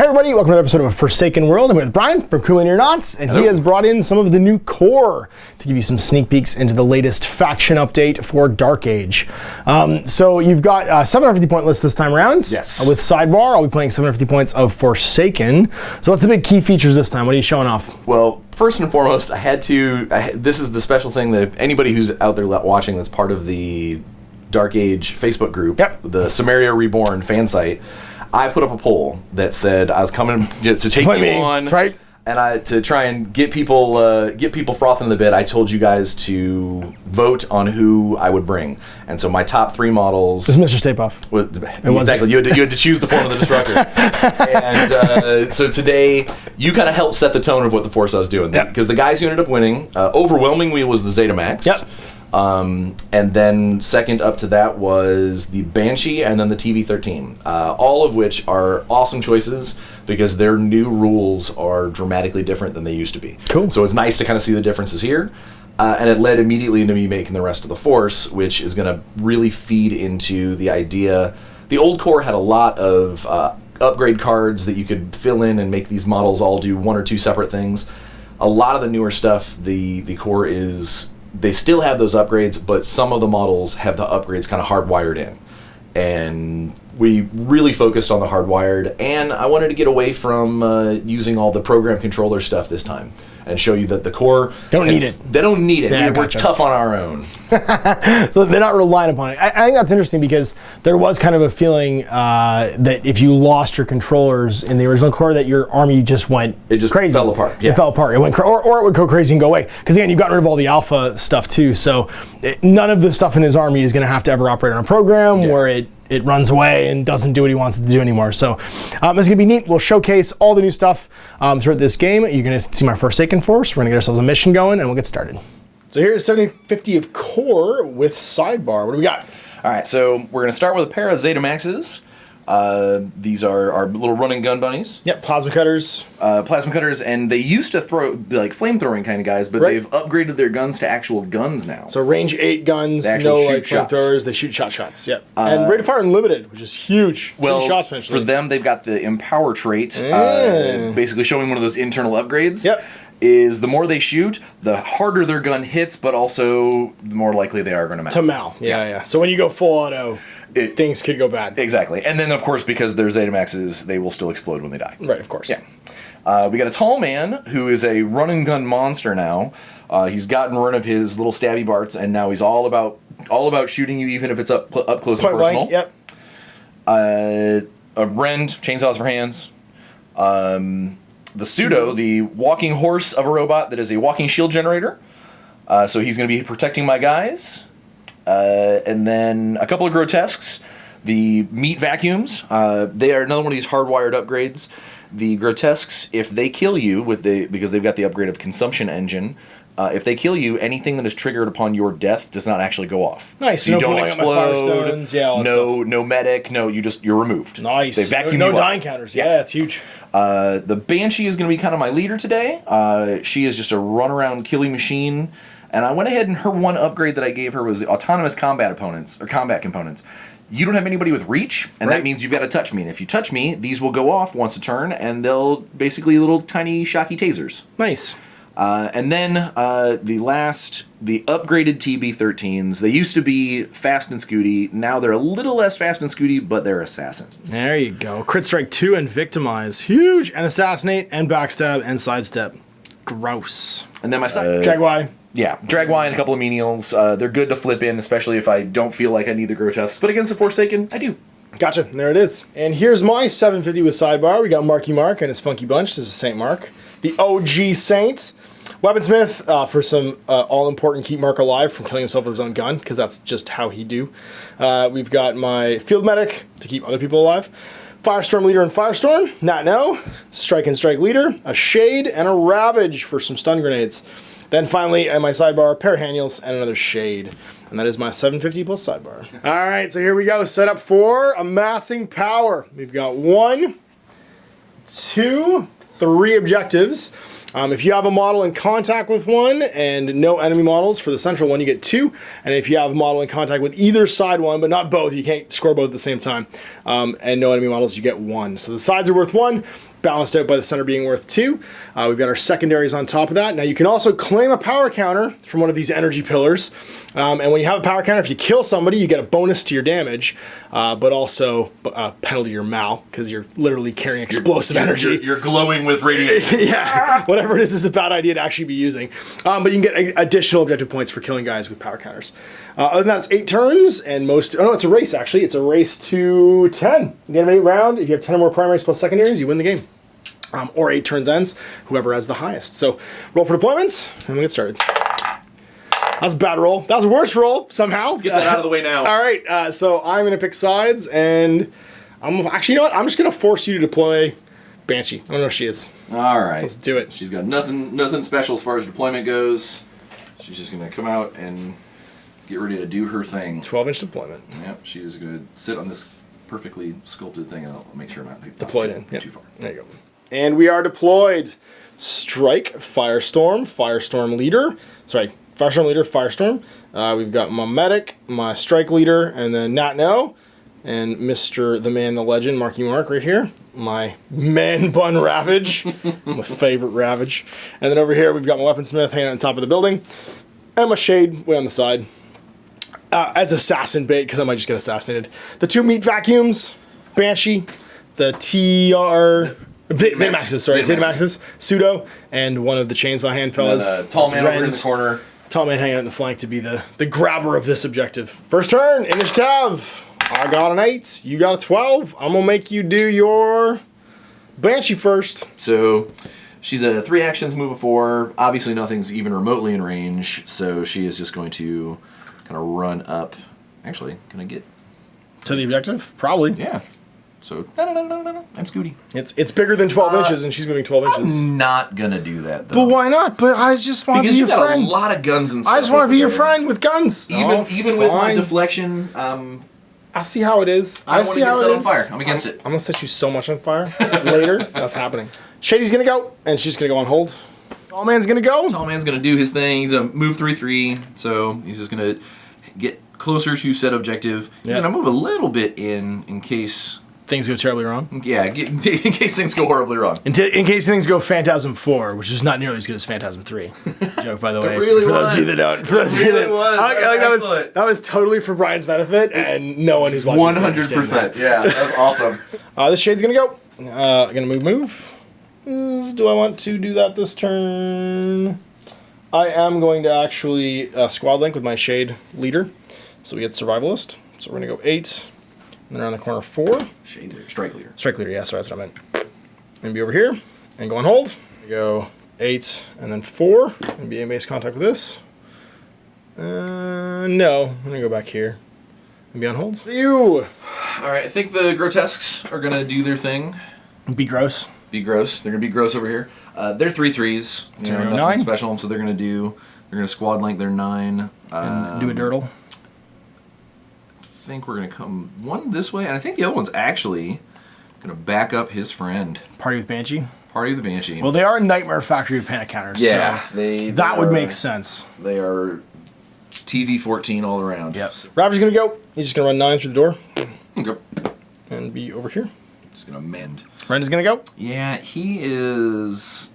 Hey everybody, welcome to another episode of A Forsaken World. I'm with Bryan from Cool Your Knots, and Hello. He has brought in some of the new core to give you some sneak peeks into the latest faction update for Dark Age. So you've got a 750 point list this time around. Yes. With Sidebar, I'll be playing 750 points of Forsaken. So what's the big key features this time? What are you showing off? Well, first and foremost, this is the special thing that if anybody who's out there watching that's part of the Dark Age Facebook group, the Samaria Reborn fan site, I put up a poll that said I was coming to take you on, right? And to try and get people frothing the bit. I told you guys to vote on who I would bring, and so my top 3 models. This is Mr. Stay Puft. Exactly. You had to choose the form of the destructor, and so today you kind of helped set the tone of what the force I was doing. Because the guys who ended up winning overwhelmingly was the Zeta Max. Yep. And then second up to that was the Banshee and then the TV-13, all of which are awesome choices because their new rules are dramatically different than they used to be. Cool. So it's nice to kind of see the differences here. And it led immediately into me making the rest of the Force, which is going to really feed into the idea. The old core had a lot of upgrade cards that you could fill in and make these models all do 1 or 2 separate things. A lot of the newer stuff, the core is... They still have those upgrades, but some of the models have the upgrades kind of hardwired in. And we really focused on the hardwired, and I wanted to get away from using all the program controller stuff this time and show you that the core... They don't need it. They don't need it. Yeah, We're tough on our own. So they're not relying upon it. I think that's interesting because there was kind of a feeling that if you lost your controllers in the original core, that your army just went crazy. It just fell apart. It fell apart. It went or it would go crazy and go away. Because again, you've gotten rid of all the alpha stuff too. So none of the stuff in his army is going to have to ever operate on a program where it runs away and doesn't do what he wants it to do anymore. So it's going to be neat. We'll showcase all the new stuff throughout this game. You're going to see my Forsaken Force. We're going to get ourselves a mission going, and we'll get started. So here's 750 of core with Sidebar. What do we got? All right, so we're going to start with a pair of Zeta Maxes. These are our little running gun bunnies. Yep, plasma cutters. And they used to be like flamethrowing kind of guys, but they've upgraded their guns to actual guns now. So range 8 guns, no like flamethrowers. They shoot shots. Yep. And rate of fire unlimited, which is huge. Well, shots potentially. For them, they've got the Empower trait, basically showing one of those internal upgrades. Yep. Is the more they shoot, the harder their gun hits, but also the more likely they are going to mal. To mal, yeah. So when you go full auto, things could go bad. Exactly. And then, of course, because they're Zeta Maxes, they will still explode when they die. Right, of course. Yeah. We got a tall man who is a run-and-gun monster now. He's gotten rid of his little stabby barts, and now he's all about shooting you, even if it's up close and personal. Yep. A Rend, chainsaws for hands. The Pseudo, the walking horse of a robot that is a walking shield generator. So he's going to be protecting my guys. And then a couple of Grotesques. The meat vacuums. They are another one of these hardwired upgrades. The Grotesques, if they kill you because they've got the upgrade of consumption engine, if they kill you, anything that is triggered upon your death does not actually go off. Nice. So you don't explode. No medic. No, you're removed. Nice. They vacuum no you up. dying counters. Yeah, it's huge. The Banshee is going to be kind of my leader today. She is just a run-around killing machine. And I went ahead and her one upgrade that I gave her was the autonomous combat components. You don't have anybody with reach, and that means you've got to touch me. And if you touch me, these will go off once a turn, and they'll basically little tiny shocky tasers. Nice. And then the upgraded TB-13s. They used to be fast and scooty. Now they're a little less fast and scooty, but they're assassins. There you go. Crit strike 2 and victimize. Huge. And assassinate and backstab and sidestep. Gross. And then my Dragwai. Yeah, Dragwai and a couple of menials. They're good to flip in, especially if I don't feel like I need the Grotesques. But against the Forsaken, I do. Gotcha. There it is. And here's my 750 with Sidebar. We got Marky Mark and his funky bunch. This is Saint Mark. The OG Saint. Weaponsmith for some all-important keep Mark alive from killing himself with his own gun, because that's just how he do. We've got my Field Medic to keep other people alive. Firestorm Leader and Firestorm, not no. Strike and Strike Leader, a Shade, and a Ravage for some stun grenades. Then finally, at my Sidebar, pair of Haniels and another Shade. And that is my 750 plus Sidebar. All right, so here we go. Set up for Amassing Power. We've got 1, 2, 3 objectives. If you have a model in contact with one and no enemy models for the central one, you get 2. And if you have a model in contact with either side one, but not both, you can't score both at the same time, and no enemy models, you get 1. So the sides are worth 1. balanced out by the center being worth 2. We've got our secondaries on top of that. Now you can also claim a power counter from one of these energy pillars. And when you have a power counter, if you kill somebody, you get a bonus to your damage, but also a penalty to your mal, because you're literally carrying explosive energy. You're glowing with radiation. Yeah, whatever it is a bad idea to actually be using. But you can get additional objective points for killing guys with power counters. Other than that, it's 8 turns, and it's a race, actually. It's a race to 10. At the end of 8 round, if you have 10 or more primaries plus secondaries, you win the game. Or 8 turns ends, whoever has the highest. So, roll for deployments, and we'll get started. That was a bad roll. That was a worse roll, somehow. Let's get that out of the way now. All right, so I'm going to pick sides, and actually, you know what? I'm just going to force you to deploy Banshee. I don't know if she is. All right. Let's do it. She's got nothing special as far as deployment goes. She's just going to come out and get ready to do her thing. 12-inch deployment. Yep, she is going to sit on this perfectly sculpted thing, and I'll make sure I'm not Deployed in. Yep. Too far. There you go. And we are deployed. Strike, Firestorm, Firestorm Leader. Sorry, Firestorm Leader, Firestorm. We've got my Medic, my Strike Leader, and then Nat No, and Mr. the Man, the Legend, Marky Mark right here. My Man Bun Ravage, my favorite Ravage. And then over here we've got my Weaponsmith hanging on top of the building, and my Shade way on the side. As assassin bait, because I might just get assassinated. The 2 meat vacuums, Banshee, the Zetamaxes, Pseudo, and one of the chainsaw hand fellas. Tall man over in the corner. Tall man hanging out in the flank to be the grabber of this objective. First turn, initiative. I got an 8, you got a 12. I'm gonna make you do your Banshee first. So she's a 3 actions, move of 4. Obviously nothing's even remotely in range, so she is just going to kind of run up. Actually, can I get to the objective? Probably. Yeah. So no. I'm Scooty. It's bigger than 12 inches, and she's moving 12 inches. I'm not gonna do that though. But why not? But I just want to be your friend. Because you got a lot of guns and stuff. I just want to be your friend with guns. Even with my deflection, I see how it is. I see how it is. On fire. I'm against it. I'm gonna set you so much on fire later. That's happening. Shady's gonna go, and she's gonna go on hold. Tall man's gonna go. Tall man's gonna do his thing. He's a move 3/3, so he's just gonna get closer to set objective. He's gonna move a little bit in case things go terribly wrong. Yeah, in case things go horribly wrong. In case things go Phantasm 4, which is not nearly as good as Phantasm 3. Joke, by the way. It really for was. those of you that don't. For those of you that, that was totally for Brian's benefit, and no one who's watching 100%. Yeah, that's awesome. This Shade's gonna go. Gonna move. Do I want to do that this turn? I am going to actually squad link with my Shade leader. So we get Survivalist. So we're gonna go 8. And then around the corner 4. Shade leader, Strike leader. Strike leader, yeah, sorry, that's what I meant. And be over here, and go on hold. We go 8, and then 4, and be in base contact with this. No, I'm gonna go back here, and be on hold. You! Alright, I think the Grotesques are gonna do their thing. Be gross. Be gross. They're gonna be gross over here. They're 3/3s. You know, nothing 9. special, so they're gonna squad link their 9. And do a dirtle. I think we're going to come one this way, and I think the other one's actually going to back up his friend. Party with Banshee? Party with the Banshee. Well, they are Nightmare Factory of Panic Counters. Yeah. So that would make sense. They are TV-14 all around. Yep. So. Ravager's going to go. He's just going to run 9 through the door. Okay. And be over here. Just going to mend. Brenda's going to go. Yeah, he is...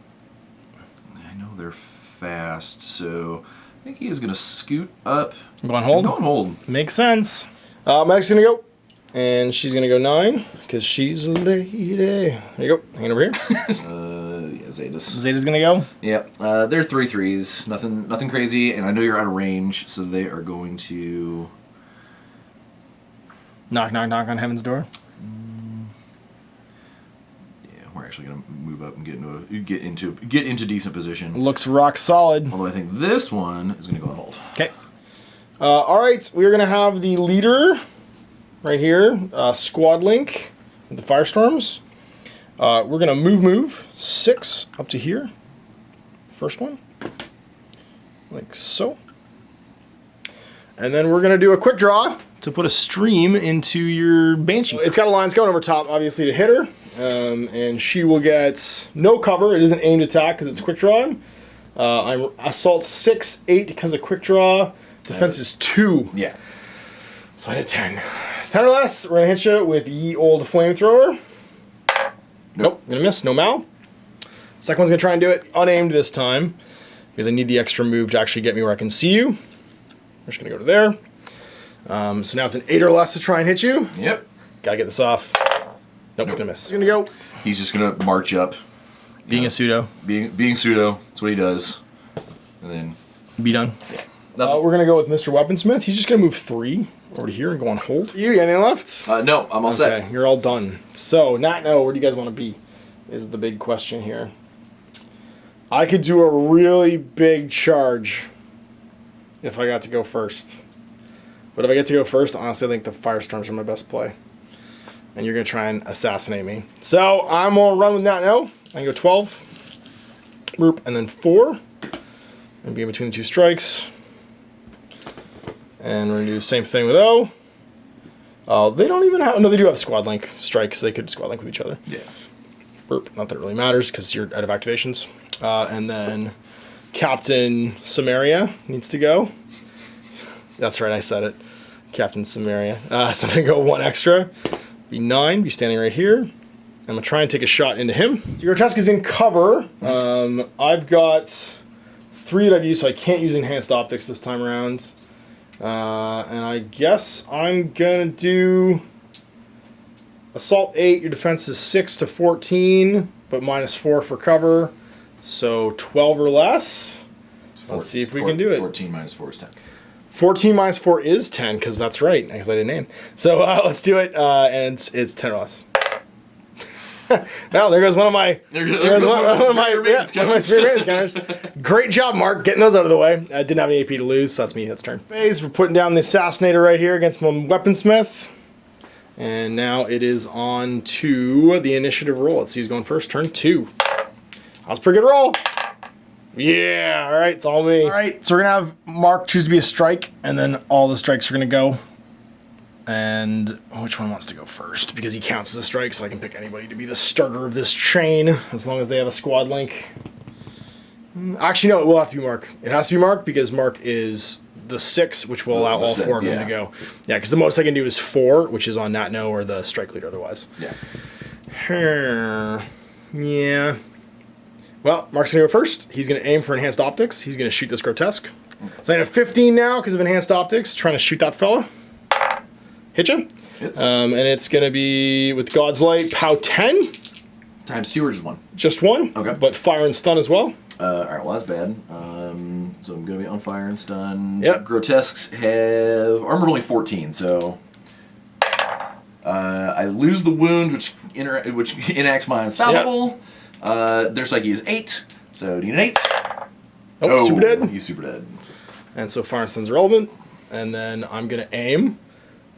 I know they're fast, so I think he is going to scoot up. Go on hold? Go on hold. Makes sense. Medic's gonna go, and she's gonna go 9 because she's a lady. There you go. Hanging over here. Yeah, Zeta's gonna go. Yep. They're 3/3s. Nothing crazy, and I know you're out of range, so they are going to knock on heaven's door. Yeah, we're actually gonna move up and get into decent position. Looks rock solid. Although I think this one is gonna go on hold. Okay. All right, we're gonna have the leader right here, squad link with the Firestorms. We're gonna move 6 up to here. First one, like so, and then we're gonna do a quick draw to put a stream into your Banshee. It's got a lines going over top, obviously, to hit her, and she will get no cover. It isn't aimed attack because it's quick draw. I'm assault 6, 8 because of quick draw. Defense is 2. Yeah. So I hit 10. 10 or less, we're going to hit you with Ye Old Flamethrower. Nope. Gonna miss. No Mal. Second one's gonna try and do it unaimed this time because I need the extra move to actually get me where I can see you. I'm just gonna go to there. So now it's an 8 or less to try and hit you. Yep. Gotta get this off. Nope, it's gonna miss. He's gonna go. He's just gonna march up. Being a pseudo. Being pseudo. That's what he does. And then Be done. Yeah. We're gonna go with Mr. Weaponsmith. He's just gonna move 3 over to here and go on hold. You got anything left? No, I'm all set. Okay, you're all done. So, not know, where do you guys want to be? Is the big question here. I could do a really big charge if I got to go first. But if I get to go first, honestly, I think the Firestorms are my best play. And you're going to try and assassinate me. So, I'm going to run with not know. I can go 12. Boop, and then 4. And be in between the 2 strikes. And we're going to do the same thing with O. They don't even have... No, they do have squad link strikes. They could squad link with each other. Yeah. Burp. Not that it really matters because you're out of activations. And then Captain Samaria needs to go. That's right, I said it. Captain Samaria. So I'm going to go 1 extra. Be 9. Be standing right here. I'm going to try and take a shot into him. Your task is in cover. I've got 3 that I've used, so I can't use Enhanced Optics this time around. And I guess I'm going to do Assault 8. Your defense is 6 to 14, but minus 4 for cover. So 12 or less. Let's see if we can do it. 14 minus 4 is 10. 14 minus 4 is 10, because that's right, because I didn't name. So let's do it, and it's 10 or less. Well, there goes one of my spirit counters. Great job, Mark, getting those out of the way. I didn't have any AP to lose, so that's me. That's turn. Phase. We're putting down the Assassinator right here against my Weaponsmith. And now it is on to the initiative roll. Let's see who's going first. Turn 2. That was a pretty good roll. Yeah, all right, it's all me. All right, so we're going to have Mark choose to be a strike, and then all the strikes are going to go. And which one wants to go first? Because he counts as a strike, so I can pick anybody to be the starter of this chain, as long as they have a squad link. Actually, no, it will have to be Mark. It has to be Mark, because Mark is the 6, which will allow all 4 of them to go. Yeah, because the most I can do is 4, which is on Nat No or the strike leader otherwise. Yeah. Yeah. Well, Mark's going to go first. He's going to aim for Enhanced Optics. He's going to shoot this Grotesque. So I have 15 now because of Enhanced Optics, trying to shoot that fella. Hit you. Hits. And it's going to be, with God's Light, POW 10. Times 2 or just 1? Just 1. Okay. But fire and stun as well. Alright, well that's bad. So I'm going to be on fire and stun. Yep. Grotesques have armor of only 14, so... I lose the wound, which enacts my unstoppable. Yep. Their psyche is 8, so do you need an 8? Oh, super dead. He's super dead. And so fire and stun's relevant. And then I'm going to aim.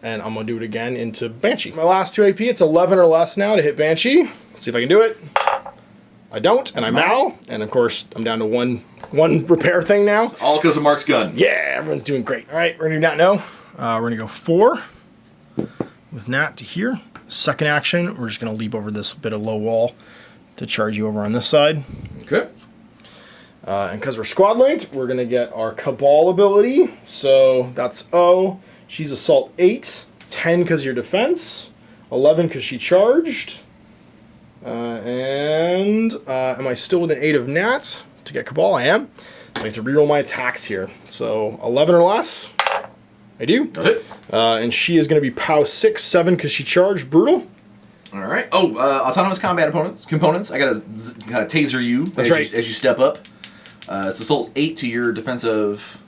And I'm going to do it again into Banshee. My last 2 AP, it's 11 or less now to hit Banshee. Let's see if I can do it. I don't, and I'm out. And of course, I'm down to one repair thing now. All because of Mark's gun. Yeah, everyone's doing great. All right, we're going to do Nat No. We're going to go 4 with Nat to here. Second action, we're just going to leap over this bit of low wall to charge you over on this side. Okay. And because we're squad linked, we're going to get our Cabal ability. So that's O. She's Assault 8. 10 because your defense. 11 because she charged. And am I still with an 8 of Nat to get Cabal? I am. So I have to reroll my attacks here. So 11 or less. I do. Okay. And she is going to be POW 6, 7 because she charged. Brutal. All right. Oh, autonomous combat components. I gotta taser you. That's right. As you step up. It's Assault 8 to your defensive.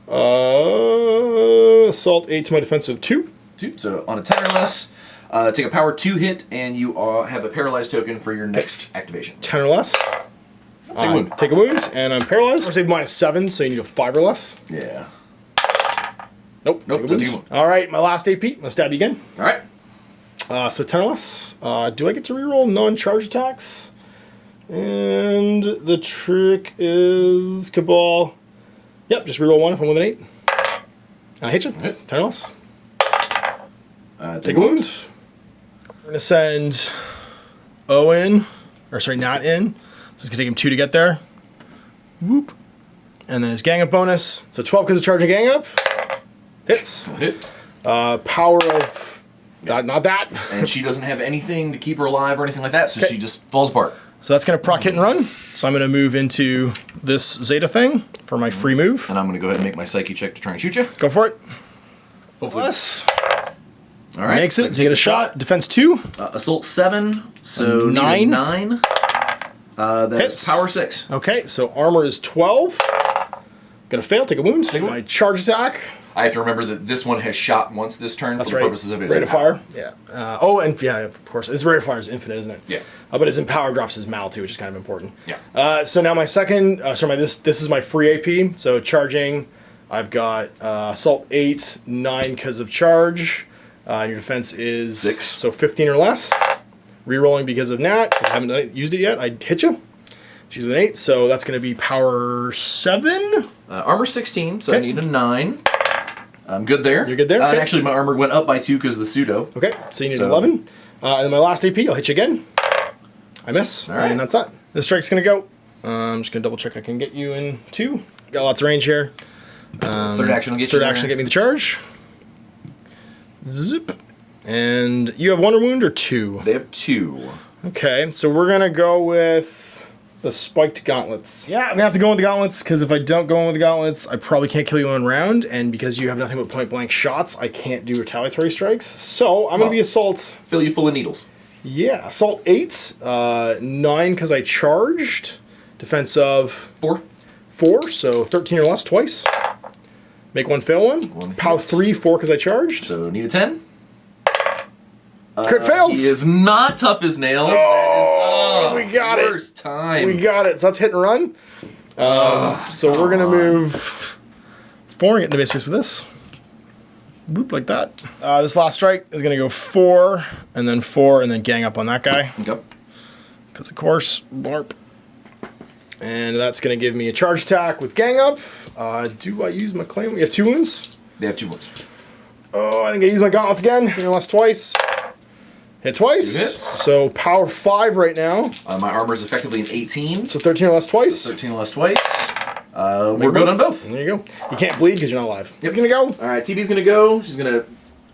Assault 8 to my defensive 2. 2. So on a 10 or less, take a power 2 hit, and you have a paralyzed token for your next activation. 10 or less. Take a wound. Take a wound, and I'm paralyzed. I'll save minus 7, so you need a 5 or less. Yeah. Nope. Nope. Take a wound. All right, my last AP. I'm gonna stab you again. All right. So 10 or less. Do I get to reroll non-charge attacks? And the trick is Cabal. Yep, just reroll 1 if I'm with an 8. I hit you. Hit. 10 or less. Take a wound. We're going to send O in. Or sorry, Nat in. So it's going to take him 2 to get there. Whoop. And then his gang up bonus. So 12 because of charging gang up. Hits. Hit. Power of Not that. And she doesn't have anything to keep her alive or anything like that, so she just falls apart. So that's going to proc hit and run. So I'm going to move into this Zeta thing for my free move. And I'm going to go ahead and make my psyche check to try and shoot you. Go for it. Hopefully. Plus. All right. Makes it. So you get a shot. Defense 2. Assault 7. So 9. 9. That's Hits. power 6. Okay, so armor is 12. Gonna fail. Take a wound. Take a wound. My charge attack. I have to remember that this one has shot once this turn That's for the right. purposes of his rate of power. fire. Yeah. Oh, and yeah, of course. His rate of fire is infinite, isn't it? Yeah. But his empower drops his mal too, which is kind of important. Yeah. So now my second, this is my free AP. So charging, I've got assault 8, 9 because of charge. Your defense is 6. So 15 or less. Rerolling because of Nat. I haven't used it yet. I hit you. She's with an 8, so that's going to be power 7. Armor 16, so I need a 9. I'm good there. You're good there? Okay. Actually, my armor went up by 2 because of the pseudo. Okay, so you need 11. And then my last AP, I'll hit you again. I miss, All right. and that's that. This strike's going to go. I'm just going to double check I can get you in 2. Got lots of range here. Third action will get you Third action will get me the charge. Zip. And you have 1 wound or 2? They have 2. Okay, so we're going to go with the spiked gauntlets. Yeah, I'm going to have to go with the gauntlets, because if I don't go in with the gauntlets, I probably can't kill you in 1 round, and because you have nothing but point-blank shots, I can't do retaliatory strikes. So I'm going to be Assault. Fill you full of needles. Yeah, Assault 8, 9 because I charged, defense of 4. 4, so 13 or less twice. Make 1 fail 1. Pow 3, 4 because I charged. So need a 10. Crit fails. He is not tough as nails. Oh, that is we got it. worst time. We got it. So that's hit and run. So we're going to move 4 and get into base face with this. Boop, like that. This last strike is going to go 4, and then gang up on that guy. Okay. Because, of course, blarp. And that's going to give me a charge attack with gang up. Do I use my claim? We have 2 wounds. They have 2 wounds. Oh, I think I use my gauntlets again. Less twice. Hit twice. 2 hits. So power 5 right now. My armor is effectively an 18. So 13 or less twice. So 13 or less twice. We're good on both. There you go. You can't bleed because you're not alive. It's going to go. All right, TB's going to go. She's going to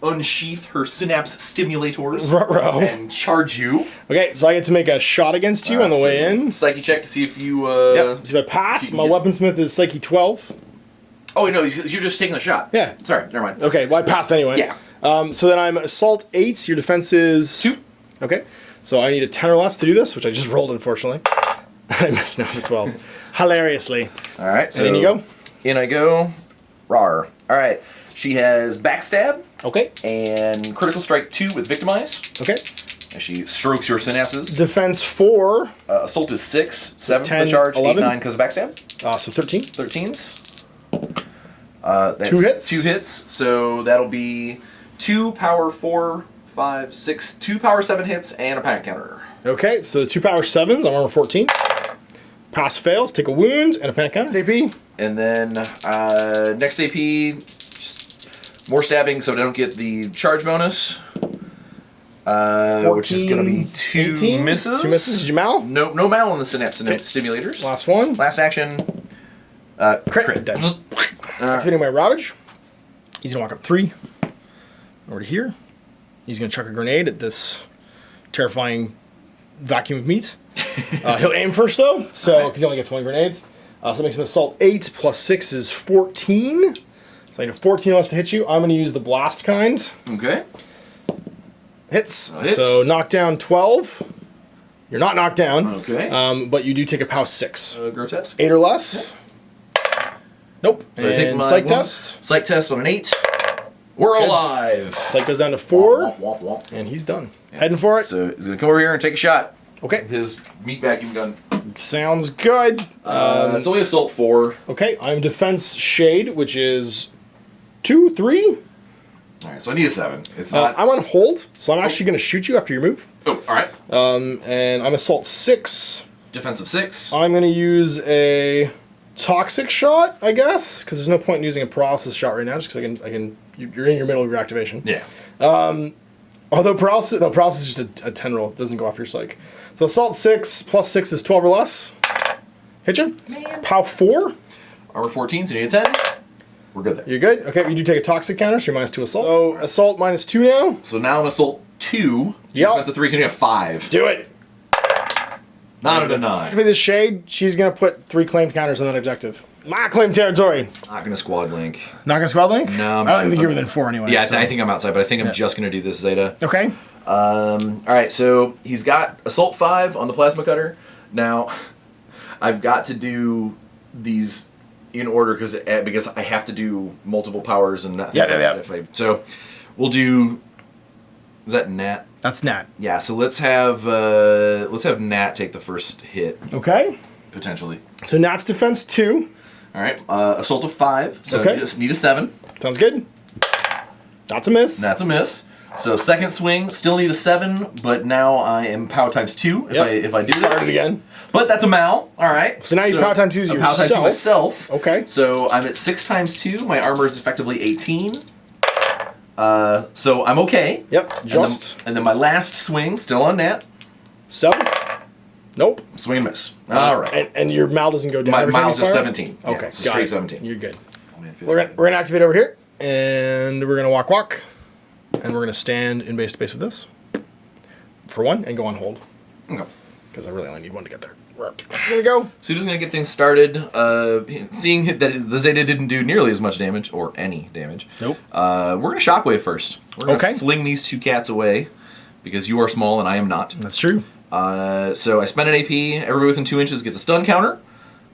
unsheath her synapse stimulators Ruh-roh. and charge you. Okay, so I get to make a shot against you on the way in. Psyche check to see if you... Yep. So if I pass, my weaponsmith is Psyche 12. Oh, no, you're just taking the shot. Yeah. Sorry, never mind. Okay, well, I passed anyway. Yeah. So then I'm Assault 8. Your defense is... 2. Okay. So I need a 10 or less to do this, which I just rolled, unfortunately. I missed now for 12. Hilariously. All right, so... And in you go. In I go. Rawr. All right. She has Backstab. Okay. And Critical Strike 2 with Victimize. Okay. As she strokes your synapses. Defense 4. Assault is 6. 7 for 10, the charge. 11. 8, 9 because of Backstab. So 13. 13s. That's 2 hits. 2 hits. So that'll be 2 power 4, 5, 6, 2 power 7 hits, and a panic counter. Okay, so 2 power 7s. I'm armor 14. Pass fails. Take a wound and a panic counter. AP. And then next AP, just more stabbing so I don't get the charge bonus. 14, which is going to be 2 18? misses. 2 misses. Did you mal? No mal on the synapse stimulators. Last one. Last action. Crit. Dead. Activating my Ravage. He's going to walk up 3. Over to here. He's going to chuck a grenade at this terrifying vacuum of meat. He'll aim first, though, so because he only gets 20 grenades. So that makes him Assault 8 plus 6 is 14. So I need a 14 less to hit you. I'm going to use the blast kind. Okay. Hits. Hits. So knockdown 12. You're not knocked down. Okay. But you do take a POW 6. Grotesque. 8 or less. Nope. So I take and my psych one. test. Psych test on an 8. We're alive. Psych goes down to 4. Womp, womp, womp. And he's done. Heading for it. So he's going to come over here and take a shot. Okay. With his meat vacuum gun. Sounds good. It's only Assault 4. Okay, I'm Defense Shade, which is 2, 3. Alright, so I need a 7. It's not... I'm on hold, so I'm actually going to shoot you after your move. Oh, alright. And I'm Assault 6. Defensive 6. I'm going to use a Toxic Shot, I guess, because there's no point in using a Paralysis Shot right now, just because I can. You're in your middle of your activation. Yeah. Although Paralysis is just a 10 roll. It doesn't go off your psych. So Assault 6 plus 6 is 12 or less. Hit you. Man. POW 4. Armor 14, so you need a 10. We're good there. You're good? Okay, you do take a toxic counter, so you're -2 assault. So, assault -2 now. So now I'm assault 2. Yep. That's a 3, so you have 5. Do it. Not a deny. For this shade, she's going to put 3 claimed counters on that objective. My claim territory. Not gonna squad link. Not going to squad link? No. I don't think you're within 4 anyway. Yeah, so. I think I'm outside, but I think I'm just gonna do this Zeta. Okay. Alright, so he's got assault 5 on the plasma cutter. Now, I've got to do these in order because I have to do multiple powers and things like that. So we'll do. Is that Nat? That's Nat. Yeah. So let's have Nat take the first hit. Okay. Potentially. So Nat's defense 2. All right. Assault of 5. So okay. you just need a 7. Sounds good. That's a miss. That's a miss. So second swing, still need a 7, but now I am power times 2 if I do this. Fire it again. But that's a mal. All right. So now you power times 2 yourself. Power times 2 myself. Okay. So I'm at 6 times 2. My armor is effectively 18. So I'm okay. Yep. Just. And then my last swing, still on Nat. 7. Nope. Swing and miss. All right. And your mal doesn't go down. My every time mal's you just fire? 17. Okay. Yeah, so straight 17. You're good. Oh, We're gonna activate over here, and we're gonna walk, and we're gonna stand in base to base with this for 1 and go on hold. Okay. Because I really only need 1 to get there. Here we go. Suda's gonna get things started. Seeing that the Zeta didn't do nearly as much damage, or any damage. Nope. We're gonna shockwave first. We're gonna okay. fling these 2 cats away because you are small and I am not. That's true. So I spend an AP. Everybody within 2 inches gets a stun counter.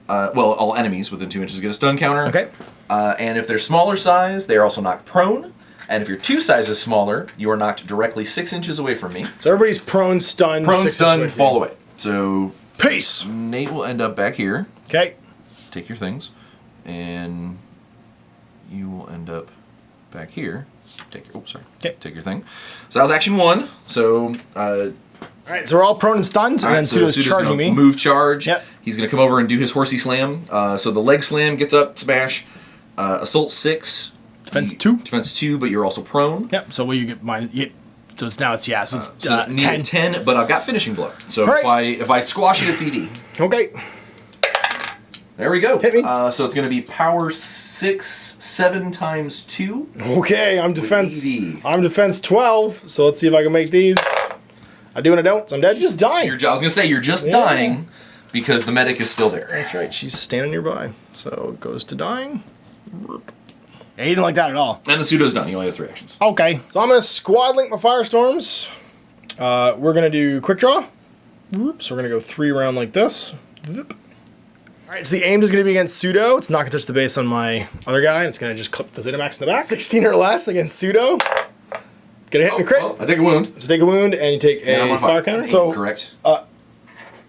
Well, all enemies within 2 inches get a stun counter. Okay. And if they're smaller size, they are also knocked prone. And if you're 2 sizes smaller, you are knocked directly 6 inches away from me. So everybody's prone, stun, prone, stun, fall away. So peace. Nate will end up back here. Okay. Take your things, and you will end up back here. Take your Take your thing. So that was action 1. So all right, so we're all prone and stunned, and then Sudo's charging me. Move charge. Yep. He's gonna come over and do his horsey slam. So the leg slam gets up, smash. Assault 6. Defense 2. Defense 2, but you're also prone. Yep. So you get mine. So now it's so it's so 10. But I've got finishing blow. So right. if I squash it, it's ED. Okay. There we go. Hit me. So it's gonna be power 6, 7 times 2. Okay, I'm defense. ED. I'm defense 12. So let's see if I can make these. I do and I don't. So I'm dead. Just dying. I was gonna say you're just dying because the medic is still there. That's right. She's standing nearby. So it goes to dying. Yeah, he didn't like that at all. And the pseudo's done. He only has 3 actions. Okay. So I'm gonna squad link my firestorms. We're gonna do quick draw. So we're gonna go 3 round like this. All right. So the aim is gonna be against Pseudo. It's not gonna touch the base on my other guy. It's gonna just clip the Zeta Max in the back. 16 or less against Pseudo. Get a hit and a crit. I take a wound. So take a wound, and you take a fire counter. So correct. No,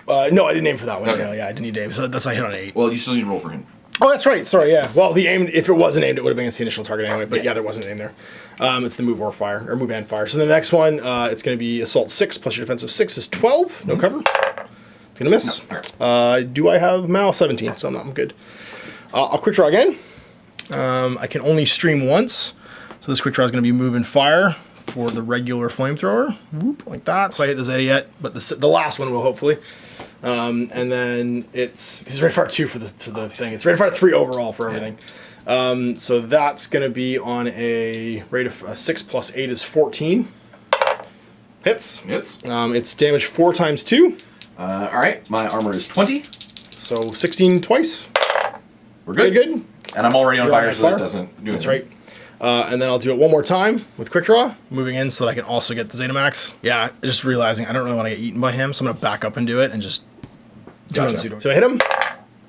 I didn't aim for that one. Okay. No, yeah, I didn't need to aim. So that's why I hit on 8. Well, you still need to roll for him. Oh, that's right. Sorry, yeah. Well, the aim, if it wasn't aimed, it would have been against the initial target anyway. But yeah, there wasn't an aim there. It's the move or fire, or move and fire. So the next one, it's going to be assault 6 plus your defensive 6 is 12. No cover. It's going to miss. No. Do I have Mal 17? So I'm good. I'll quick draw again. I can only stream once. So this quick draw is going to be move and fire for the regular flamethrower. Whoop, like that. So I hit the Zeta yet, but the last one will hopefully. And then it's rate of fire 2 for the thing. It's rate of fire 3 overall for everything. So that's going to be on a rate of 6 plus 8 is 14. Hits. It's damage 4 times 2. All right. My armor is 20. So 16 twice. We're good. Good. And I'm already on You're fire, on so fire? that doesn't do anything. That's right. And then I'll do it one more time with quick draw, moving in so that I can also get the Zeta Max. Yeah, just realizing I don't really want to get eaten by him, so I'm going to back up and do it and just do it. So I hit him.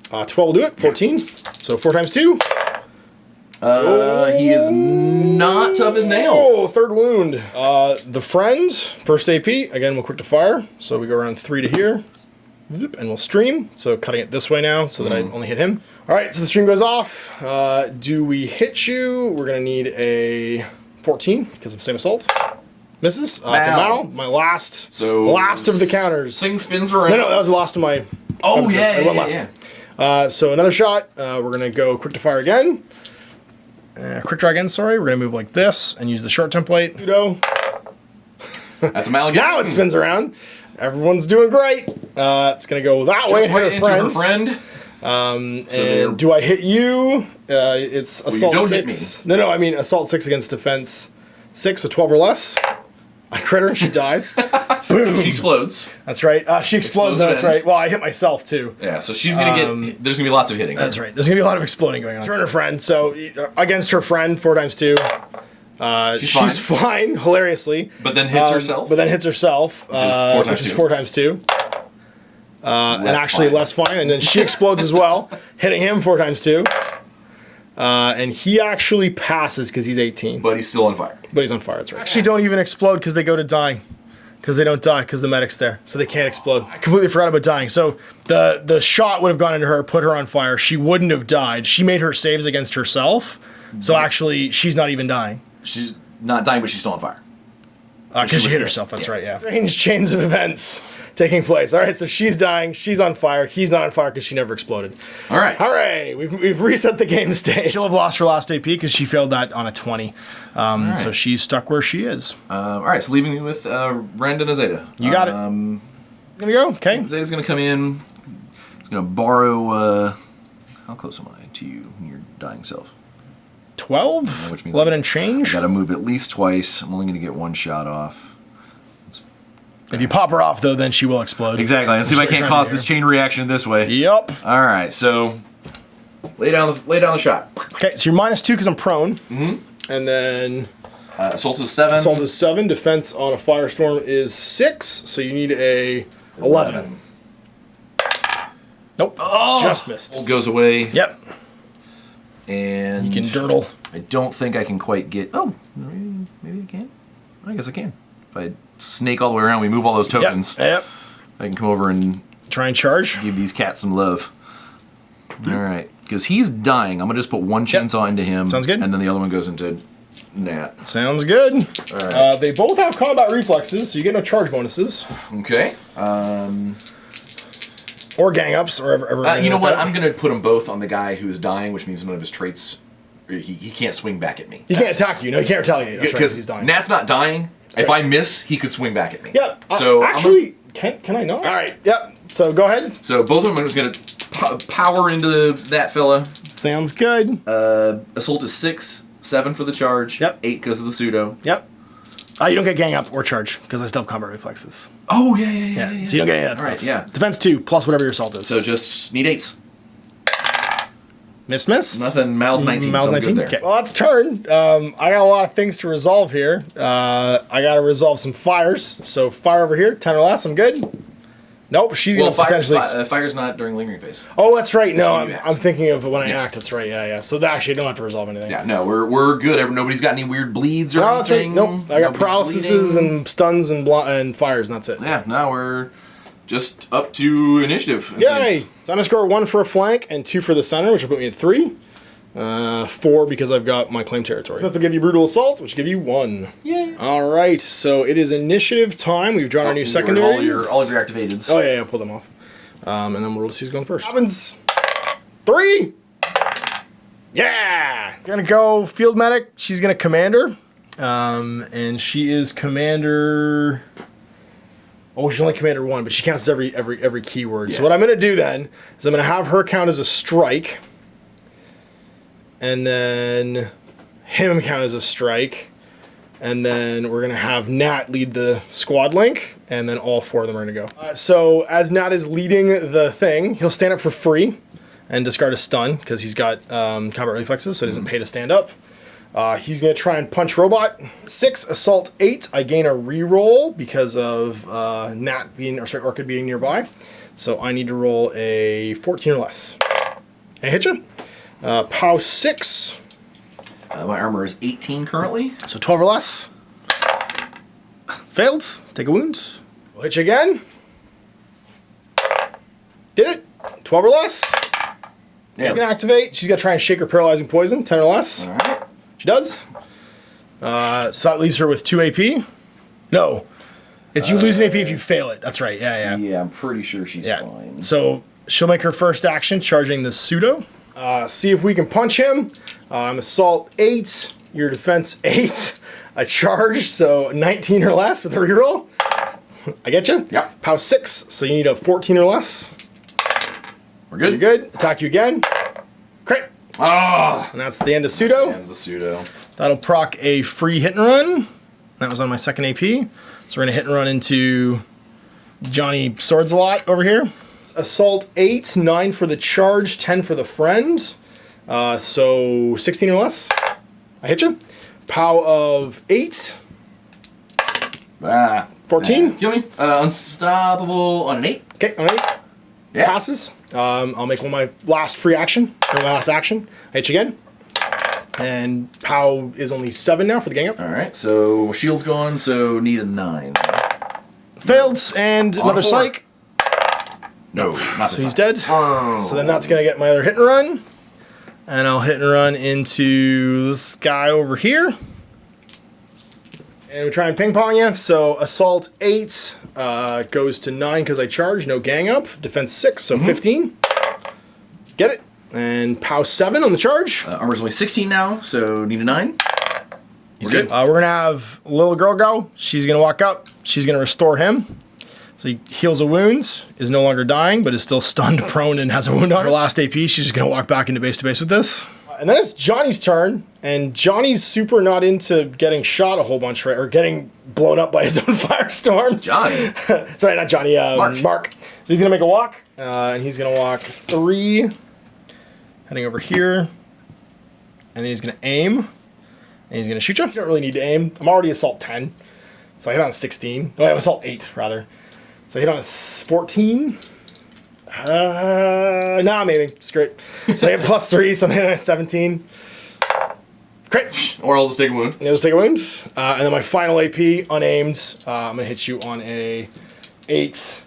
12 will do it. 14. So 4 times 2. He is not tough as nails. Oh, 3rd wound. The friend, first AP. Again, we'll quick to fire. So we go around 3 to here. And we'll stream. So cutting it this way now so that I only hit him. All right, so the stream goes off. Do we hit you? We're going to need a 14 because of same assault. Misses. It's a Mal. My last of the counters. Thing spins around. No, that was the last of my... Oh, yeah, one left. So another shot. We're going to go quick to fire again. Quick draw again, sorry. We're going to move like this and use the short template. Pseudo. That's a Mal again. Now it spins around. Everyone's doing great. It's going to go that way. Just right into her friend. And do I hit you? It's assault don't hit 6. No, I mean assault 6 against defense 6, so 12 or less. I crit her, she dies. Boom. So she explodes. That's right. She explodes. That's right. Well, I hit myself too. Yeah, so she's gonna get. There's gonna be lots of hitting. That's right. There's gonna be a lot of exploding going on. Turn her friend. So against her friend, 4 times 2. She's fine, hilariously. But then hits herself. But then hits herself, which is 4 times 2. And actually less fine. And then she explodes as well, hitting him 4 times 2. And he actually passes because he's 18. But he's still on fire. But he's on fire, that's right. Actually don't even explode because they go to dying. Because they don't die because the medic's there. So they can't explode. I completely forgot about dying. So the shot would have gone into her, put her on fire. She wouldn't have died. She made her saves against herself. So actually, she's not even dying. She's not dying, but she's still on fire. Because she hit herself, that's right, yeah. Strange chains of events taking place. All right, so she's dying, she's on fire, he's not on fire because she never exploded. All right. Hooray, we've reset the game state. She'll have lost her last AP because she failed that on a 20. Right. So she's stuck where she is. All right, so leaving me with Brandon and Zeta. You got it. Gonna go, okay. Zeta's gonna come in. He's gonna borrow, how close am I to you, your dying self? 12? Which means 11 and change? I gotta move at least twice. I'm only gonna get 1 shot off. If you pop her off, though, then she will explode. Exactly. Let's see if I can't cause this chain reaction this way. Yep. All right, so lay down the shot. Okay, so you're -2 because I'm prone. Mm-hmm. And then assault is 7. Assault is 7. Defense on a firestorm is 6. So you need a 11. Nope. Oh, just missed. Ult goes away. Yep. And you can dirtle. I don't think I can quite get. Oh, maybe I can. I guess I can. If I snake all the way around, we move all those tokens. Yep. I can come over and try and charge. Give these cats some love. All right, because he's dying. I'm gonna just put 1 chainsaw into him. Sounds good. And then the other one goes into Nat. Sounds good. All right. They both have combat reflexes, so you get no charge bonuses. Okay. Or gang ups, or ever. You know what? I'm gonna put them both on the guy who's dying, which means none of his traits. He can't swing back at me. He can't attack you. No, he can't retaliate. That's right, he's dying. Nat's not dying. If I miss, he could swing back at me. Yep. So actually, can I not? All right. Yep. So go ahead. So both of them are just gonna power into that fella. Sounds good. Assault is 6, 7 for the charge. Yep. 8 because of the pseudo. Yep. You don't get gang up or charge because I still have combat reflexes. Oh yeah. So you don't get any of that All stuff. right, yeah. Defense 2 plus whatever your assault is. So just need 8s. Miss. Nothing. Mal's 19. Mal's 19. Okay. Well, that's turn. I got a lot of things to resolve here. I got to resolve some fires. So fire over here, 10 or less. I'm good. Nope. She's gonna potentially. Fire's not during lingering phase. Oh, that's right. No, I'm thinking of when I act. That's right. Yeah. So actually, I don't have to resolve anything. Yeah. No, we're good. Nobody's got any weird bleeds or anything. Nope. I got paralyses and stuns and fires, and that's it. Yeah. No, we're just up to initiative. Yay! So I'm gonna score 1 for a flank and 2 for the center, which will put me at 3. 4 because I've got my claim territory. Smith will give you brutal assault, which will give you 1. Yay! All right, so it is initiative time. We've drawn our new secondaries. All of your activateds. Oh yeah, pull them off. And then we'll see who's going first. Happens. 3. Yeah. Gonna go field medic. She's gonna commander, and she is commander. Oh, she's only commander 1, but she counts as every keyword. Yeah. So what I'm gonna do then is I'm gonna have her count as a strike. And then him count as a strike. And then we're going to have Nat lead the squad link. And then all 4 of them are going to go. So as Nat is leading the thing, he'll stand up for free and discard a stun because he's got combat reflexes, so he doesn't pay to stand up. He's going to try and punch Robot. 6, assault 8. I gain a reroll because of Orchid being nearby. So I need to roll a 14 or less. Can I hit you? POW 6. My armor is 18 currently. So 12 or less. Failed. Take a wound. We'll hit you again. Did it. 12 or less. Yeah. She's going to activate. She's going to try and shake her paralyzing poison. 10 or less. All right. She does. So that leaves her with 2 AP. No. It's you lose an AP if you fail it. That's right. Yeah. Yeah, I'm pretty sure she's fine. So she'll make her first action charging the pseudo. See if we can punch him. I'm assault 8, your defense 8. I charge, so 19 or less with a reroll. I get you? Yep. POW 6, so you need a 14 or less. We're good. You're good. Attack you again. Crit. Ah! And that's the end of pseudo. And the pseudo. That'll proc a free hit and run. That was on my second AP. So we're gonna hit and run into Johnny Swords a lot over here. Assault 8, 9 for the charge, 10 for the friend. So 16 or less. I hit you. POW of 8. 14. Kill me. Unstoppable on an 8. Okay, all right. Yeah. Passes. I'll make one my last free action, or my last action. I hit you again. And POW is only 7 now for the gang up. Alright, so shield's gone, so need a 9. Failed, and On another 4. psych. No, not So this he's time. dead. Oh. So then that's going to get my other hit and run. And I'll hit and run into this guy over here. And we try and ping pong you. So assault 8 goes to 9 because I charge. No gang up. Defense 6, so 15. Get it. And POW 7 on the charge. Armor's only 16 now, so need a 9. He's good. We're going to have little girl go. She's going to walk up. She's going to restore him. So he heals a wound, is no longer dying, but is still stunned, prone, and has a wound on her. Last AP, she's just going to walk back into base to base with this. And then it's Johnny's turn, and Johnny's super not into getting shot a whole bunch, right? Or getting blown up by his own firestorms. Johnny? Sorry, not Johnny, Mark. So he's going to make a walk, and he's going to walk 3, heading over here, and then he's going to aim, and he's going to shoot you. You don't really need to aim. I'm already assault 10, so I hit on 16. No, I have assault 8, rather. So I hit on a 14. Nah, maybe. Screw it. So I get plus 3, so I'm hitting on a 17. Great. Or I'll just take a wound. I'll just take a wound. And then my final AP, unaimed, I'm going to hit you on a 8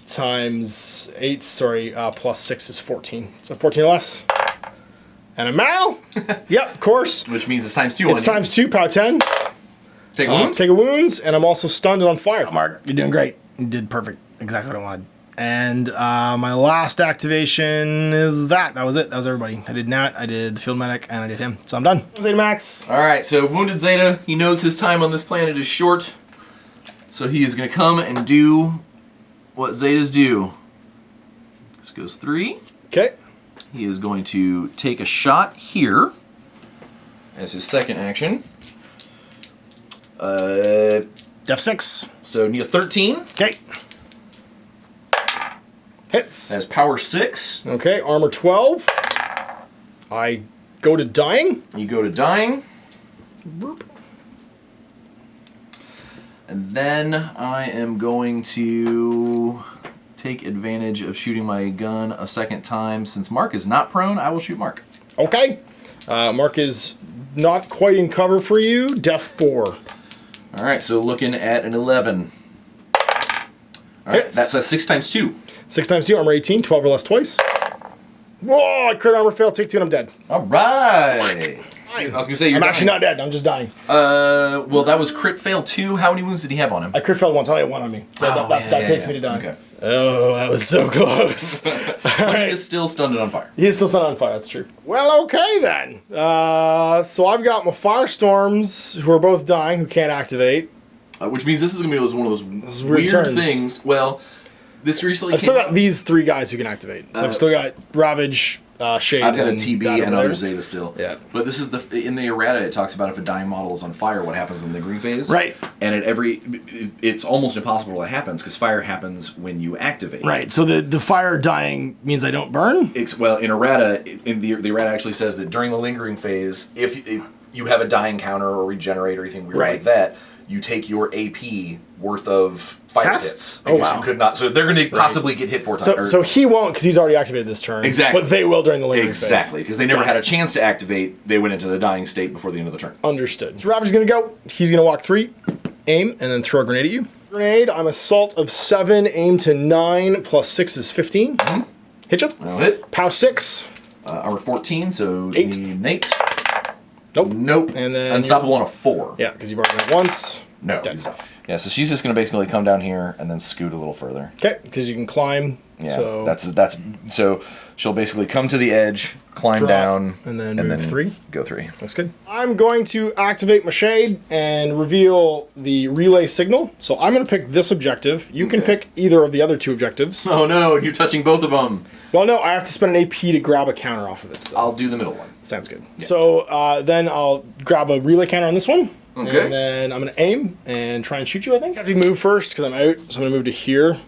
times 8, sorry, plus 6 is 14. So 14 or less. And a mal. Yep, of course. Which means it's times 2 It's on times 2, POW 10. Take a wound. Take a wounds, and I'm also stunned and on fire. Mark, you're doing great. You did perfect. Exactly what I wanted. And my last activation is that. That was it. That was everybody. I did Nat, I did the field medic, and I did him. So I'm done. Zeta Max. Alright, so Wounded Zeta, he knows his time on this planet is short. So he is going to come and do what Zetas do. This goes 3. Okay. He is going to take a shot here as his second action. Def 6. So need a 13. Okay. Hits. That's power 6. Okay, armor 12. I go to dying. You go to dying. And then I am going to take advantage of shooting my gun a second time. Since Mark is not prone, I will shoot Mark. Okay. Mark is not quite in cover for you. Def 4. Alright, so looking at an 11. Alright, Hits. that's a 6 times 2. 6 times 2, armor 18, 12 or less twice. Whoa, I crit armor fail, take 2, and I'm dead. Alright! I was gonna say you're I'm actually dying. not dead, I'm just dying. Well, that was crit fail 2. How many wounds did he have on him? I crit failed once, I only had 1 on me. So that takes me to die. Okay. Oh, that was so close. But he is still stunned and on fire. He is still set on fire, that's true. Well, okay then. So I've got my firestorms who are both dying, who can't activate. Which means this is gonna be one of those weird weird turns. things. Well, this recently I've still got these 3 guys who can activate. So I've still got Ravage, Shade, I've got a and TB that and over other there. Zeta still. Yeah. But this is in the errata. It talks about if a dying model is on fire, what happens in the green phase. Right. And it's almost impossible that happens because fire happens when you activate. Right, so the fire dying means I don't burn? Well, in errata, the errata actually says that during the lingering phase, if you have a dying counter or regenerate or anything weird Right. like that, you take your AP worth of fire Tests? hits. Oh, Because wow. you could not. So they're going to possibly get hit 4 times. So he won't because he's already activated this turn. Exactly. But they will during the lingering phase. Exactly, because they never had a chance to activate. They went into the dying state before the end of the turn. Understood. So Ravage is going to go. He's going to walk 3, aim, and then throw a grenade at you. Grenade, I'm assault of 7, aim to 9, plus 6 is 15. Hit you. I'll hit. POW 6. Armor 14, so 8. you need an 8. Nope. Nope. And then Unstoppable on a 4. Yeah, because you've already done it once. No. Dead. He's not. Yeah, so she's just going to basically come down here and then scoot a little further. Okay, because you can climb Yeah, So that's so she'll basically come to the edge, climb drop, down, and then move 3. Go 3. Looks good. I'm going to activate my shade and reveal the relay signal. So I'm going to pick this objective. You can pick either of the other 2 objectives. Oh no, you're touching both of them. Well, no, I have to spend an AP to grab a counter off of it still. I'll do the middle one. Sounds good. Yeah. So then I'll grab a relay counter on this one. Okay. And then I'm going to aim and try and shoot you, I think. I have to move first because I'm out. So I'm going to move to here.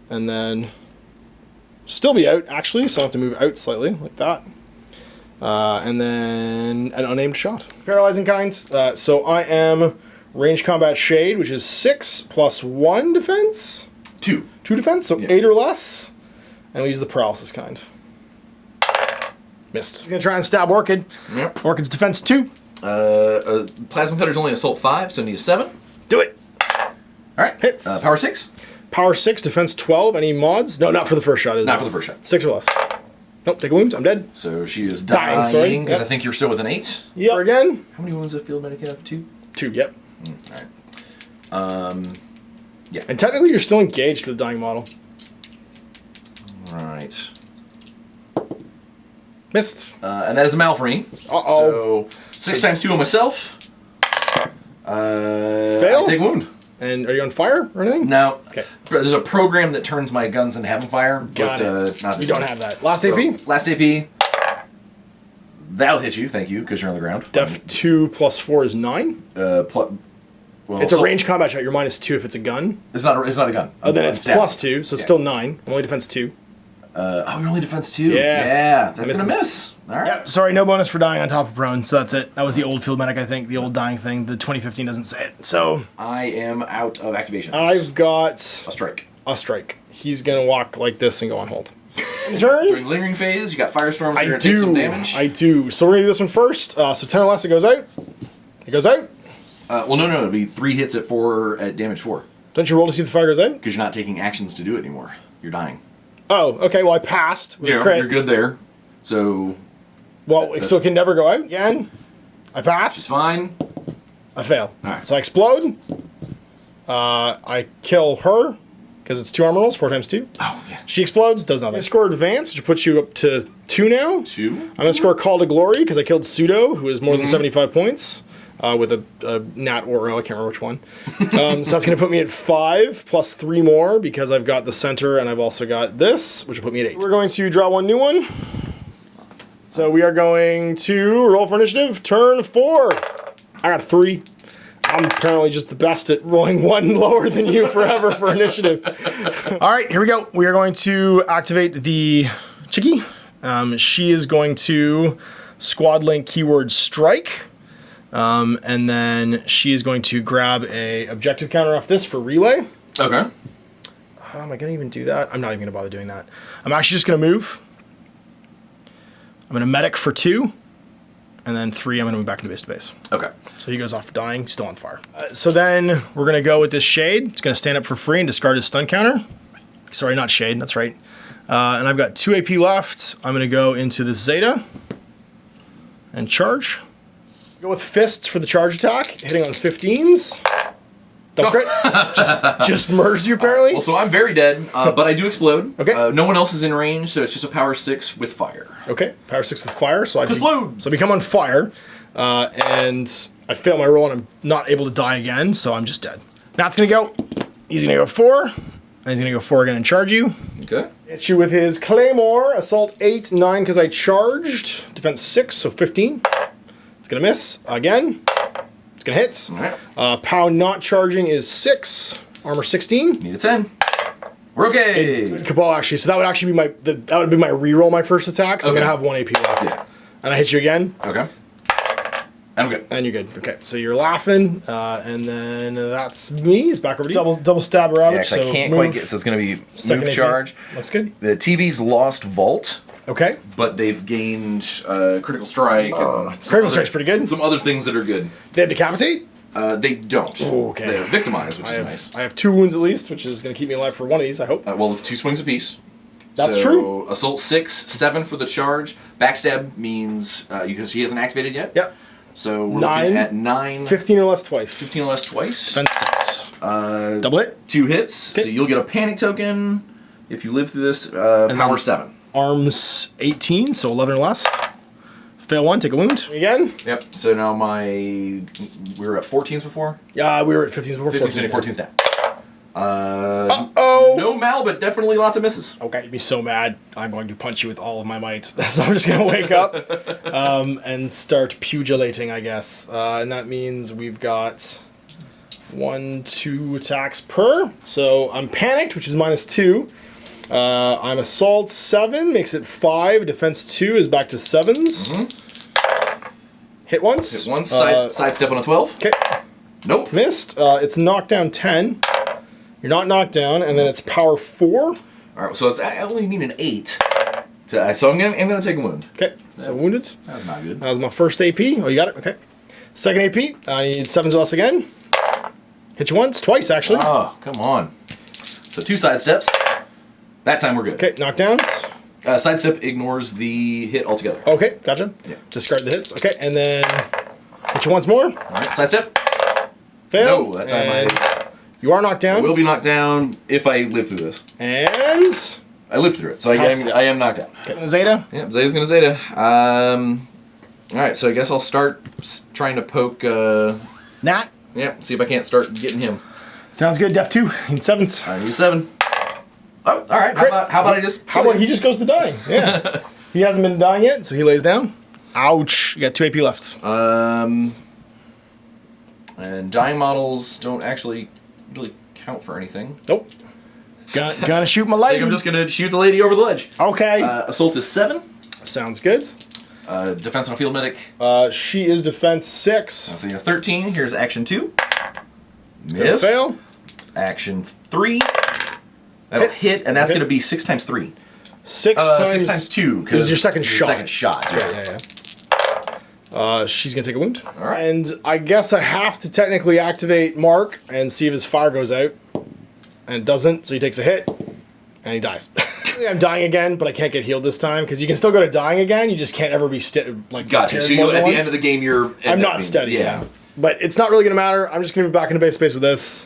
And then still be out, actually. So I have to move out slightly, like that. And then an unaimed shot. Paralyzing kind. So I am range combat shade, which is 6 plus 1 defense. 2. 2 defense, so 8 or less. And we use the paralysis kind. Missed. He's going to try and stab Orchid. Yep. Orchid's defense 2. Plasma Cutter's only assault 5, so need a 7. Do it. Alright. Hits. Power 6. Power 6, defense 12. Any mods? No, not for the first shot, is it? Not for the first shot. 6 or less. Nope, take a wound. I'm dead. So she is Dying, dying, sorry. because Yep. I think you're still with an 8. Yep. Again. How many wounds does field medic have? 2? 2, yep. Alright. Yeah. And technically you're still engaged with the dying model. Right. Missed. And that is a mal for me. Uh-oh. So 6 times 2 on myself. Fail? I take a wound. And are you on fire or anything? No. Okay. There's a program that turns my guns into having fire. Got but, it. Not You this don't one. have that. Last So, AP? Last AP. That'll hit you, thank you, because you're on the ground. Def 2 plus 4 is 9. Well, It's a range combat shot. You're minus 2 if it's a gun. It's not a gun. Oh, then it's stab. plus 2, so it's still 9. Only defense 2. You're only defense 2? Yeah. Yeah, that's Misses. going to miss. All right. Yep. Sorry, no bonus for dying on top of prone, so that's it. That was the old field medic, I think. The old dying thing. The 2015 doesn't say it. So I am out of activations. I've got a strike. a strike. He's going to walk like this and go on hold. Turn. During the lingering phase, you got firestorms. You're I going to take some do. damage. I do. So we're going to do this one first. So 10 or less, it goes out. It goes out. Well, no, it'll be 3 hits at damage 4. Don't you roll to see if the fire goes out? Because you're not taking actions to do it anymore. You're dying. Oh, okay. Well, I passed with a crit. You're good there. So Well, so it can never go out again. I it's pass. fine. I fail. Alright. So I explode. I kill her because it's 2 armor rolls, 4 times 2. Oh, yeah. She explodes, does nothing. I score advance, which puts you up to 2 now. 2? I'm going to score Call to Glory because I killed Pseudo, who is more than 75 points, with a Nat or I can't remember which one. So that's going to put me at 5 plus 3 more because I've got the center and I've also got this, which will put me at 8. We're going to draw 1 new one. So we are going to roll for initiative. Turn 4. I got 3. I'm apparently just the best at rolling 1 lower than you forever for initiative. All right, here we go. We are going to activate the Chickie. She is going to squad link keyword strike. And then she is going to grab a objective counter off this for relay. Okay. How am I going to even do that? I'm not even going to bother doing that. I'm actually just going to move. I'm going to medic for 2. And then 3, I'm going to move back into base to base. Okay. So he goes off dying, still on fire. So then we're going to go with this Shade. It's going to stand up for free and discard his stun counter. Sorry, not Shade, that's right. And I've got 2 AP left. I'm going to go into this Zeta and charge. Go with Fists for the charge attack, hitting on 15s. Double crit. just murders you, apparently. Well, so I'm very dead, but I do explode. Okay. No one else is in range, so it's just a power 6 with fire. Okay, power 6 with fire, so I Explode! So I become on fire, and I fail my roll, and I'm not able to die again, so I'm just dead. Now it's gonna go. He's gonna go 4, and he's gonna go 4 again and charge you. Okay. Hit you with his Claymore, assault 8, 9 because I charged, defense 6, so 15. It's gonna miss again. It's gonna hit. All right. Pound not charging is 6, armor 16. Need a 10. We're okay. Cabal actually, so that would actually be that would be my reroll my first attack. So I'm Okay. gonna have 1 AP left. Yeah. And I hit you again. Okay. I'm good. And you're good. Okay, so you're laughing, and then that's me. It's back over to you. Double stab her out. Yeah, 'cause I can't quite get, so it's going to be Second move AP. charge. Looks good. The TB's lost Vault, Okay. but they've gained Critical Strike. And Critical Strike's pretty good. Some other things that are good. They have Decapitate. They don't. Ooh, okay. They have Victimize, which is nice. I have 2 wounds at least, which is going to keep me alive for 1 of these, I hope. Well, it's 2 swings apiece. That's so, true. Assault 6, 7 for the charge. Backstab means, because he hasn't activated yet. Yep. So we're 9, looking at 9. 15 or less twice. 15 or less twice. Defense 6. Double hit. 2 hits. Okay. So you'll get a panic token. If you live through this, power 7. Arms 18, so 11 or less. Fail 1, take a wound. Again? Yep. So now we were at 14s before? Yeah, we were at 15s before. 14s down. Uh-oh. No mal, but definitely lots of misses. Okay, you'd be so mad. I'm going to punch you with all of my might. So I'm just going to wake up and start pugilating, I guess. And that means we've got 1, 2 attacks per. So I'm panicked, which is -2. I'm assault 7, makes it 5. Defense 2 is back to 7s. Hit once. Hit once. Sidestep on a 12. Okay. Nope. Missed. It's knockdown 10. You're not knocked down, and then it's power 4. All right. So I only need an 8. So I'm gonna take a wound. Okay. So wounded. That's not good. That was my first AP. Oh, you got it? Okay. Second AP. I need 7s or less again. Hit you once, twice actually. Oh, come on. So 2 sidesteps. That time we're good. Okay, knockdowns. Sidestep ignores the hit altogether. Okay, gotcha. Yeah. Discard the hits. Okay, and then hit you once more. All right, sidestep. Fail. No, that time and you are knocked down. I will be knocked down if I live through this. And I lived through it, so I am knocked out. Okay, Zeta. Yeah, Zeta's gonna Zeta. All right, so I guess I'll start trying to poke. Nat. Yeah, see if I can't start getting him. Sounds good. Def 2. Need 7s. I need 7. Oh, all right. How about I just? How about he just goes to dying? Yeah. He hasn't been dying yet, so he lays down. Ouch. You got 2 AP left. And dying models don't actually really count for anything. Nope. Gonna shoot my I lady. think I'm just gonna shoot the lady over the ledge. Okay. Assault is 7. Sounds good. Defense on a field medic. She is defense 6. So you have 13. Here's action 2. Miss. Fail. Action 3. That'll Hits. hit, and that's Okay. gonna be 6 times 3. 6 times. 6 times 2. It was your second shot. Second shot. That's right. Yeah. She's gonna take a wound. All right. And I guess I have to technically activate Mark and see if his fire goes out. And it doesn't, so he takes a hit. And he dies. I'm dying again, but I can't get healed this time because you can still go to dying again. You just can't ever be like. Gotcha. So more at than the once. end of the game, I'm not steady. Yeah. But it's not really gonna matter. I'm just gonna be back into base space with this,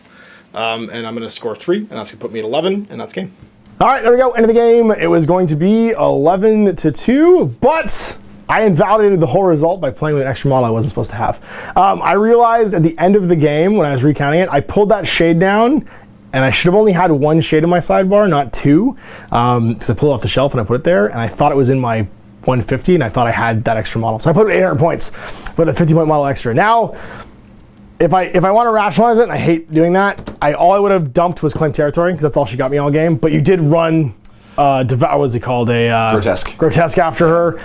and I'm gonna score 3, and that's gonna put me at 11, and that's game. All right, there we go. End of the game. It was going to be 11-2, but I invalidated the whole result by playing with an extra model I wasn't supposed to have. I realized at the end of the game when I was recounting it, I pulled that shade down. And I should have only had 1 shade in my sidebar, not 2, because I pulled it off the shelf and I put it there, and I thought it was in my 150, and I thought I had that extra model. So I put 800 points, put a 50-point model extra. Now, if I want to rationalize it, and I hate doing that, all I would have dumped was claim territory, because that's all she got me all game. But you did run, what was it called? Grotesque after her.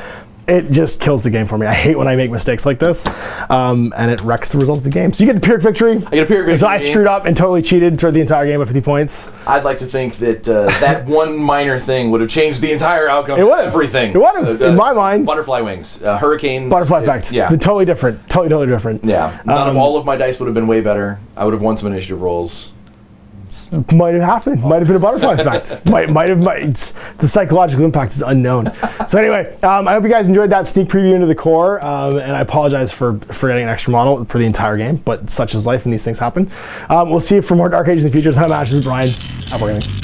It just kills the game for me. I hate when I make mistakes like this, and it wrecks the result of the game. So you get the Pyrrhic victory. I get a Pyrrhic victory. So I screwed up and totally cheated for the entire game at 50 points. I'd like to think that that one minor thing would have changed the entire outcome. It would have. Everything. It would have, in my mind. Butterfly wings, hurricanes. Butterfly effect. Yeah. Totally different. Totally different. Yeah. All of my dice would have been way better. I would have won some initiative rolls. Might have happened. Might have been a butterfly effect. The psychological impact is unknown. So anyway, I hope you guys enjoyed that sneak preview into the core, and I apologize for getting an extra model for the entire game, but such is life and these things happen. We'll see you for more Dark Age in the future. Time Ashes, Bryan. Up, we're gaming.